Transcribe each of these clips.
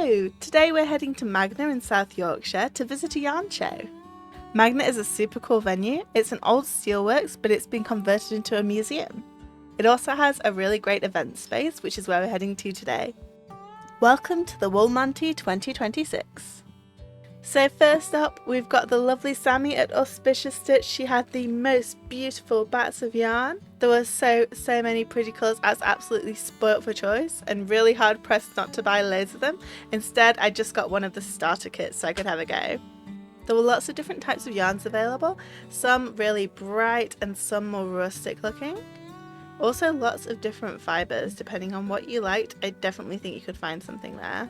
Hello! Today we're heading to Magna in South Yorkshire to visit a yarn show. Magna is a super cool venue. It's an old steelworks, but it's been converted into a museum. It also has a really great event space, which is where we're heading to today. Welcome to the Wool Monty 2026. So first up, we've got the lovely Sammy at Auspicious Stitch. She had the most beautiful bats of yarn. There were so many pretty colours. I was absolutely spoilt for choice and really hard pressed not to buy loads of them. Instead, I just got one of the starter kits so I could have a go. There were lots of different types of yarns available, some really bright and some more rustic looking. Also lots of different fibres. Depending on what you liked, I definitely think you could find something there.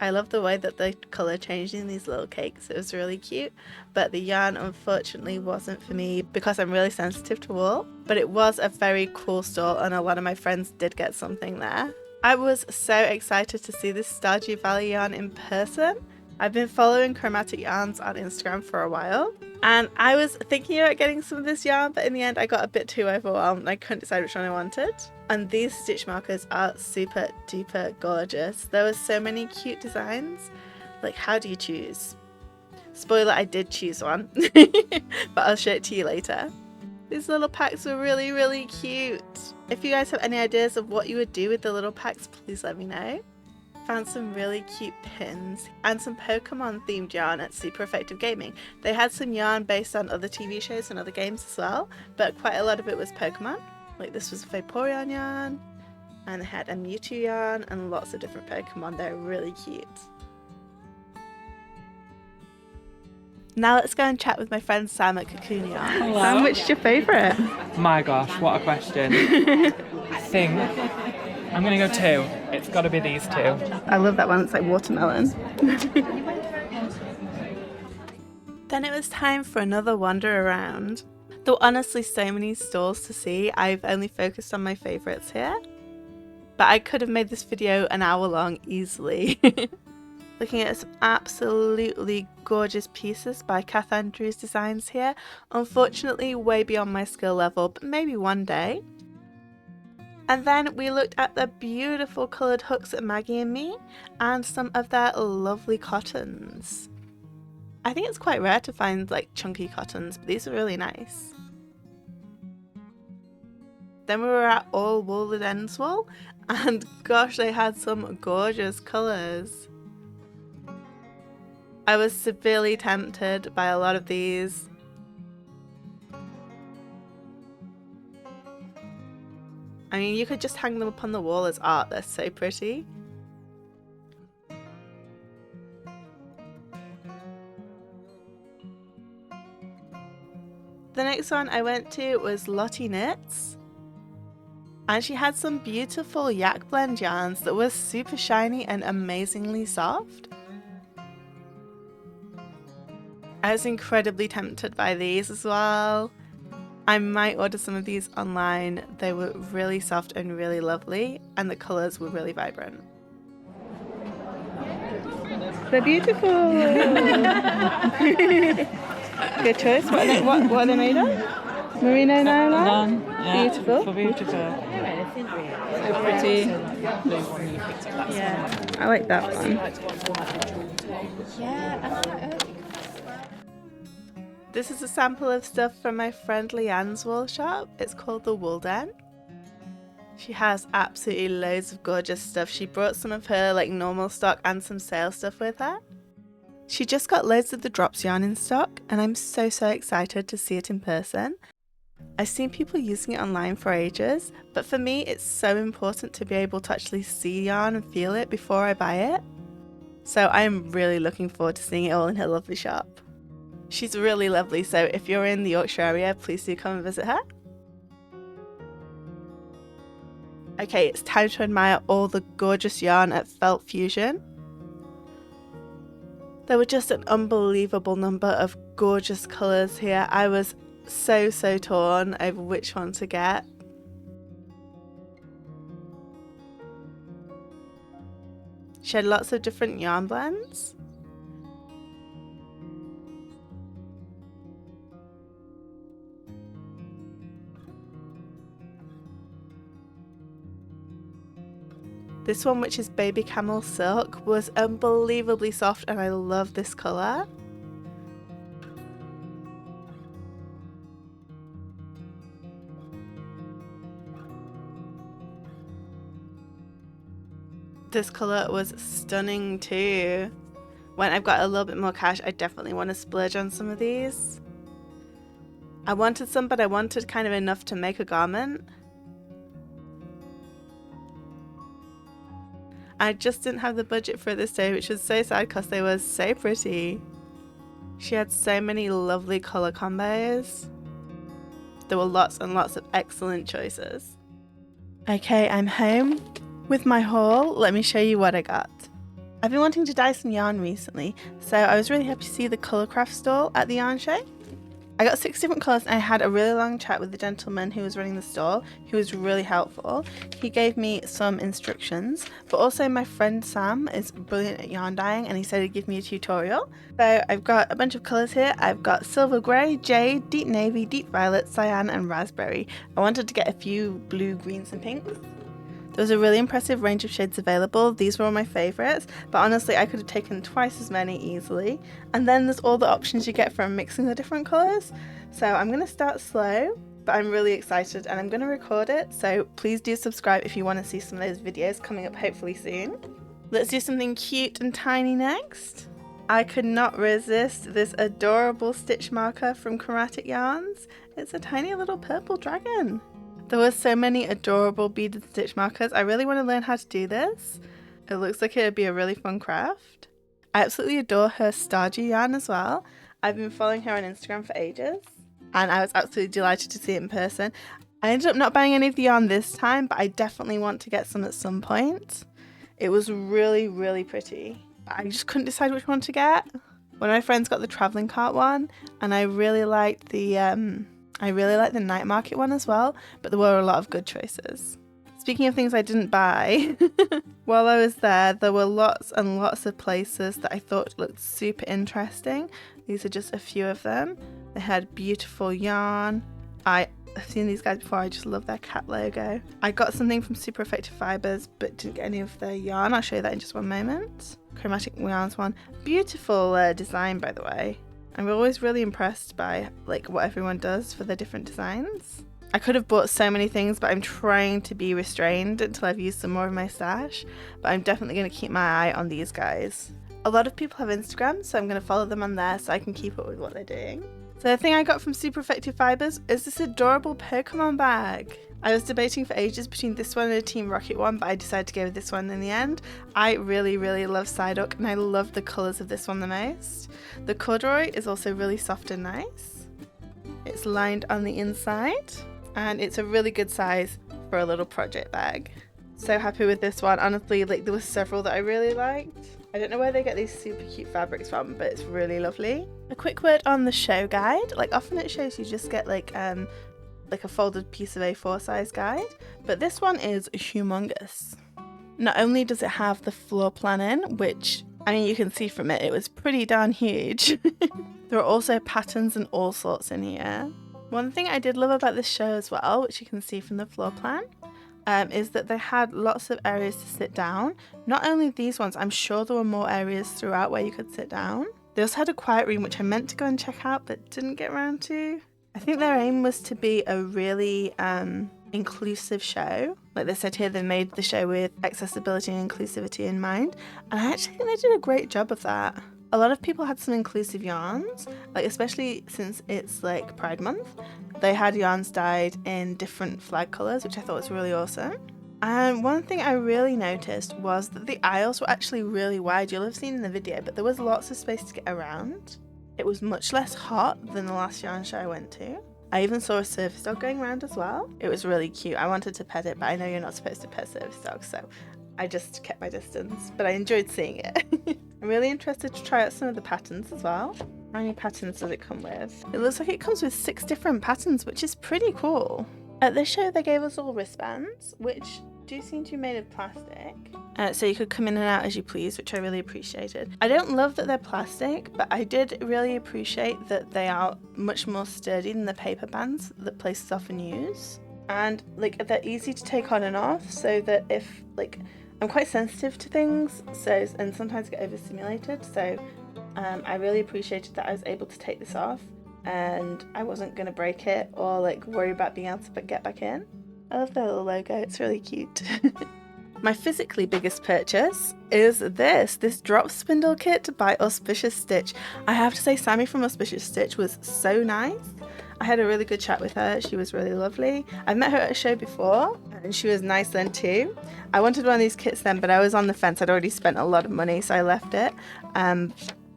I love the way that the colour changed in these little cakes. It was really cute, but the yarn unfortunately wasn't for me because I'm really sensitive to wool. But it was a very cool stall and a lot of my friends did get something there. I was so excited to see this Stardew Valley yarn in person. I've been following Chromatic Yarns on Instagram for a while, and I was thinking about getting some of this yarn, but in the end I got a bit too overwhelmed. I couldn't decide which one I wanted. And these stitch markers are super duper gorgeous. There were so many cute designs. Like, how do you choose? Spoiler, I did choose one, but I'll show it to you later. These little packs were really cute. If you guys have any ideas of what you would do with the little packs, please let me know. Found some really cute pins and some Pokemon themed yarn at Super Effective Gaming. They had some yarn based on other TV shows and other games as well, but quite a lot of it was Pokemon. Like, this was a Vaporeon yarn, and it had a Mewtwo yarn and lots of different Pokemon. They're really cute. Now let's go and chat with my friend Sam at Cocoon Yarns. Hello. Sam, which is your favourite? My gosh, what a question. I think I'm going to go two. It's got to be these two. I love that one. It's like watermelon. Then it was time for another wander around. There were honestly so many stalls to see. I've only focused on my favourites here. But I could have made this video an hour long easily. Looking at some absolutely gorgeous pieces by Kath Andrews Designs here. Unfortunately way beyond my skill level, but maybe one day. And then we looked at the beautiful coloured hooks at Maggie and Me and some of their lovely cottons. I think it's quite rare to find like chunky cottons, but these are really nice. Then we were at All Wool at Enswool, and gosh, they had some gorgeous colours. I was severely tempted by a lot of these. I mean, you could just hang them up on the wall as art, they're so pretty. The next one I went to was Lottie Knits, and she had some beautiful yak blend yarns that were super shiny and amazingly soft. I was incredibly tempted by these as well. I might order some of these online. They were really soft and really lovely, and the colours were really vibrant. They're beautiful! Good choice. What are they made of? Merino nylon? Yeah, Beautiful. Beautiful. So pretty. Yeah, I like that one. This is a sample of stuff from my friend Leanne's wool shop. It's called the Wool Den. She has absolutely loads of gorgeous stuff. She brought some of her like normal stock and some sale stuff with her. She just got loads of the drops yarn in stock, and I'm so excited to see it in person. I've seen people using it online for ages, but for me it's so important to be able to actually see yarn and feel it before I buy it. So I'm really looking forward to seeing it all in her lovely shop. She's really lovely, so if you're in the Yorkshire area, please do come and visit her. Okay, it's time to admire all the gorgeous yarn at Felt Fusion. There were just an unbelievable number of gorgeous colours here. I was so torn over which one to get. She had lots of different yarn blends. This one, which is Baby Camel Silk, was unbelievably soft and I love this colour. This colour was stunning too. When I've got a little bit more cash, I definitely want to splurge on some of these. I wanted some, but I wanted kind of enough to make a garment. I just didn't have the budget for it this day, which was so sad because they were so pretty. She had so many lovely colour combos. There were lots and lots of excellent choices. Okay, I'm home with my haul. Let me show you what I got. I've been wanting to dye some yarn recently, so I was really happy to see the Colourcraft stall at the yarn show. I got 6 different colours and I had a really long chat with the gentleman who was running the stall, who was really helpful. He gave me some instructions, but also my friend Sam is brilliant at yarn dyeing and he said he'd give me a tutorial. So I've got a bunch of colours here. I've got silver grey, jade, deep navy, deep violet, cyan and raspberry. I wanted to get a few blue, greens and pinks. There was a really impressive range of shades available. These were all my favourites, but honestly I could have taken twice as many easily. And then there's all the options you get from mixing the different colours. So I'm going to start slow, but I'm really excited and I'm going to record it. So please do subscribe if you want to see some of those videos coming up hopefully soon. Let's do something cute and tiny next. I could not resist this adorable stitch marker from Chromatic Yarns. It's a tiny little purple dragon. There were so many adorable beaded stitch markers. I really want to learn how to do this. It looks like it would be a really fun craft. I absolutely adore her Stardew yarn as well. I've been following her on Instagram for ages and I was absolutely delighted to see it in person. I ended up not buying any of the yarn this time, but I definitely want to get some at some point. It was really, really pretty. I just couldn't decide which one to get. One of my friends got the travelling cart one and I really liked the night market one as well, but there were a lot of good choices. Speaking of things I didn't buy, while I was there were lots and lots of places that I thought looked super interesting. These are just a few of them. They had beautiful yarn. I've seen these guys before, I just love their cat logo. I got something from Super Effective Fibres but didn't get any of their yarn. I'll show you that in just one moment. Chromatic Yarns one. Beautiful design by the way. I'm always really impressed by what everyone does for their different designs. I could have bought so many things, but I'm trying to be restrained until I've used some more of my stash. But I'm definitely going to keep my eye on these guys. A lot of people have Instagram, so I'm going to follow them on there so I can keep up with what they're doing. So the thing I got from Super Effective Fibres is this adorable Pokémon bag. I was debating for ages between this one and a Team Rocket one, but I decided to go with this one in the end. I really, really love Psyduck and I love the colours of this one the most. The corduroy is also really soft and nice. It's lined on the inside and it's a really good size for a little project bag. So happy with this one. Honestly, there were several that I really liked. I don't know where they get these super cute fabrics from, but it's really lovely. A quick word on the show guide. Often at shows you just get a folded piece of A4 size guide, but this one is humongous. Not only does it have the floor plan in, which you can see from it, it was pretty darn huge. There are also patterns and all sorts in here. One thing I did love about this show as well, which you can see from the floor plan, is that they had lots of areas to sit down. Not only these ones, I'm sure there were more areas throughout where you could sit down. They also had a quiet room, which I meant to go and check out, but didn't get around to. I think their aim was to be a really inclusive show. Like they said here, they made the show with accessibility and inclusivity in mind. And I actually think they did a great job of that. A lot of people had some inclusive yarns, especially since it's Pride Month. They had yarns dyed in different flag colours, which I thought was really awesome. And one thing I really noticed was that the aisles were actually really wide. You'll have seen in the video, but there was lots of space to get around. It was much less hot than the last yarn show I went to. I even saw a service dog going around as well. It was really cute. I wanted to pet it, but I know you're not supposed to pet service dogs, so I just kept my distance, but I enjoyed seeing it. I'm really interested to try out some of the patterns as well. How many patterns does it come with? It looks like it comes with 6 different patterns, which is pretty cool. At this show, they gave us all wristbands, which do seem to be made of plastic. So you could come in and out as you please, which I really appreciated. I don't love that they're plastic, but I did really appreciate that they are much more sturdy than the paper bands that places often use. And they're easy to take on and off, so that if I'm quite sensitive to things, and sometimes get overstimulated, so I really appreciated that I was able to take this off and I wasn't going to break it or like worry about being able to get back in. I love the little logo, it's really cute. My physically biggest purchase is this drop spindle kit by Auspicious Stitch. I have to say, Sammy from Auspicious Stitch was so nice. I had a really good chat with her. She was really lovely. I've met her at a show before and she was nice then too. I wanted one of these kits then, but I was on the fence. I'd already spent a lot of money, so I left it.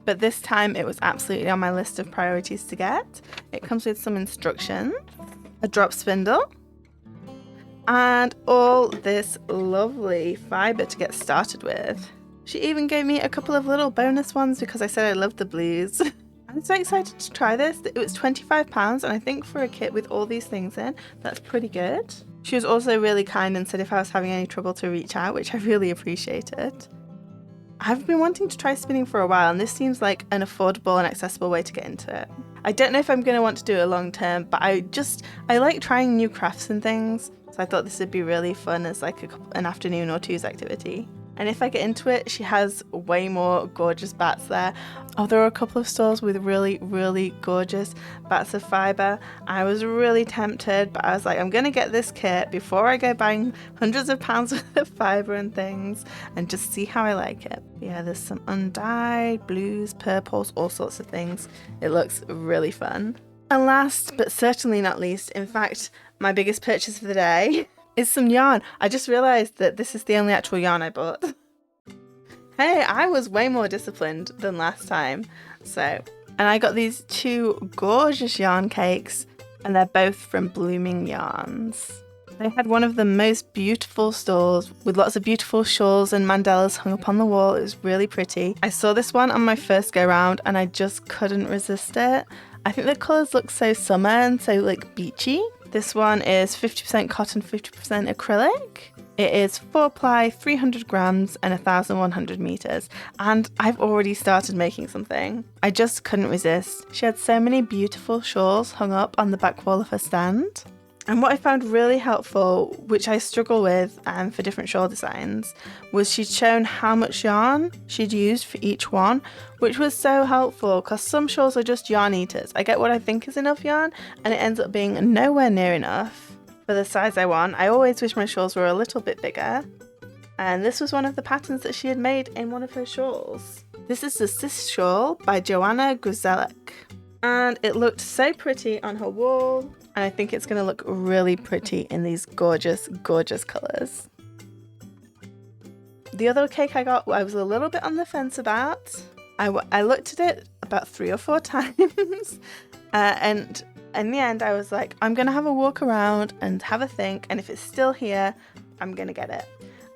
But this time it was absolutely on my list of priorities to get. It comes with some instructions, a drop spindle, and all this lovely fibre to get started with. She even gave me a couple of little bonus ones because I said I loved the blues. I'm so excited to try this. It was £25 and I think for a kit with all these things in, that's pretty good. She was also really kind and said if I was having any trouble to reach out, which I really appreciated. I've been wanting to try spinning for a while and this seems like an affordable and accessible way to get into it. I don't know if I'm going to want to do it long term, but I like trying new crafts and things. So I thought this would be really fun as like an afternoon or two's activity. And if I get into it, she has way more gorgeous bats there. Oh, there are a couple of stores with really, really gorgeous bats of fibre. I was really tempted, but I was like, I'm going to get this kit before I go buying hundreds of pounds worth of fibre and things and just see how I like it. But yeah, there's some undyed, blues, purples, all sorts of things. It looks really fun. And last, but certainly not least, in fact, my biggest purchase of the day is some yarn. I just realised that this is the only actual yarn I bought. Hey, I was way more disciplined than last time. And I got these two gorgeous yarn cakes and they're both from Blooming Yarns. They had one of the most beautiful stalls with lots of beautiful shawls and mandalas hung up on the wall. It was really pretty. I saw this one on my first go round and I just couldn't resist it. I think the colours look so summer and so like beachy. This one is 50% cotton, 50% acrylic. It is 4-ply, 300 grams and 1,100 meters. And I've already started making something. I just couldn't resist. She had so many beautiful shawls hung up on the back wall of her stand. And what I found really helpful, which I struggle with for different shawl designs, was she'd shown how much yarn she'd used for each one, which was so helpful because some shawls are just yarn eaters. I get what I think is enough yarn and it ends up being nowhere near enough for the size I want. I always wish my shawls were a little bit bigger. And this was one of the patterns that she had made in one of her shawls. This is the Cis shawl by Joanna Gruzelek. And it looked so pretty on her wall. And I think it's going to look really pretty in these gorgeous, gorgeous colours. The other cake I got, I was a little bit on the fence about. I looked at it about 3 or 4 times. And in the end, I was like, I'm going to have a walk around and have a think. And if it's still here, I'm going to get it.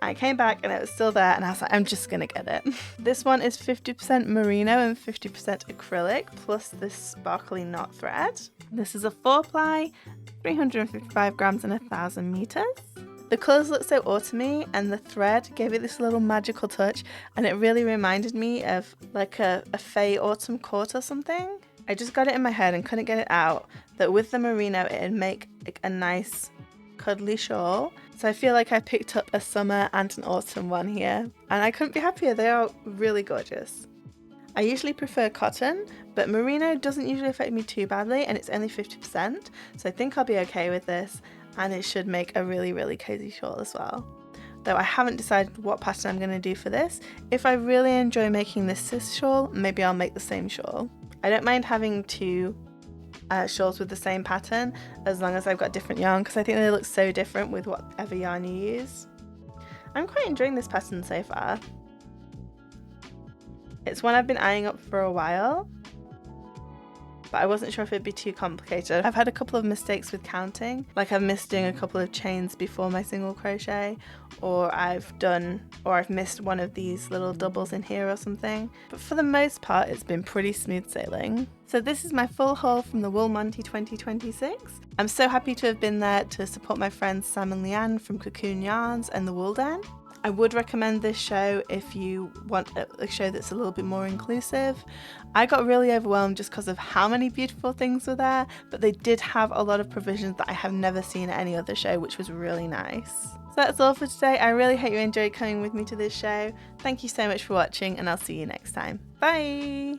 I came back and it was still there and I was like, I'm just going to get it. This one is 50% merino and 50% acrylic plus this sparkly knot thread. This is a 4-ply, 355 grams and 1,000 meters. The colours look so autumny and the thread gave it this little magical touch and it really reminded me of like a fey autumn court or something. I just got it in my head and couldn't get it out that with the merino it'd make like a nice cuddly shawl. So I feel like I picked up a summer and an autumn one here and I couldn't be happier. They are really gorgeous. I usually prefer cotton, but merino doesn't usually affect me too badly and it's only 50%, so I think I'll be okay with this and it should make a really, really cozy shawl as well. Though I haven't decided what pattern I'm going to do for this. If I really enjoy making this Cis shawl, maybe I'll make the same shawl. I don't mind having 2 shawls with the same pattern as long as I've got different yarn because I think they look so different with whatever yarn you use. I'm quite enjoying this pattern so far. It's one I've been eyeing up for a while, but I wasn't sure if it'd be too complicated. I've had a couple of mistakes with counting, like I've missed doing a couple of chains before my single crochet, or I've missed one of these little doubles in here or something. But for the most part, it's been pretty smooth sailing. So this is my full haul from the Wool Monty 2026. I'm so happy to have been there to support my friends Sam and Leanne from Cocoon Yarns and the Wool Den. I would recommend this show if you want a show that's a little bit more inclusive. I got really overwhelmed just because of how many beautiful things were there, but they did have a lot of provisions that I have never seen at any other show, which was really nice. So that's all for today. I really hope you enjoyed coming with me to this show. Thank you so much for watching, and I'll see you next time. Bye!